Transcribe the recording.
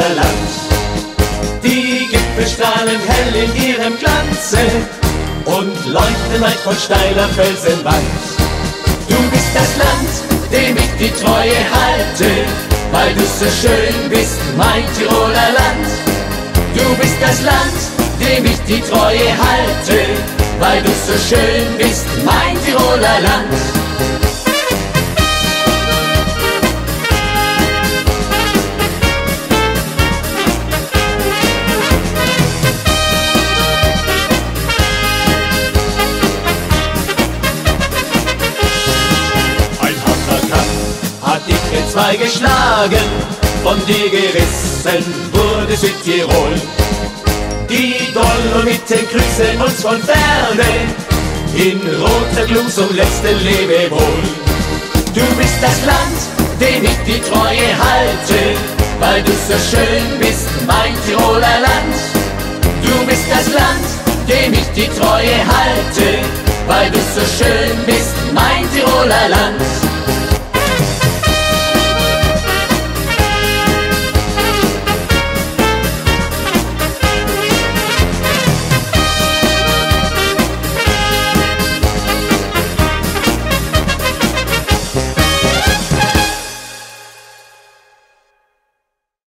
Tiroler Land. Die Gipfel strahlen hell in ihrem Glanze und leuchten weit von steiler Felsenwand. Du bist das Land, dem ich die Treue halte, weil du so schön bist, mein Tiroler Land. Du bist das Land, dem ich die Treue halte, weil du so schön bist, mein Tiroler Land. Hat dich in zwei geschlagen, von dir gerissen wurde Südtirol. Die Dolomiten grüßen uns von ferne, in roter Glut zum letzten Lebewohl. Du bist das Land, dem ich die Treue halte, weil du so schön bist, mein Tiroler Land. Du bist das Land, dem ich die Treue halte, weil du so schön bist, mein Tiroler Land.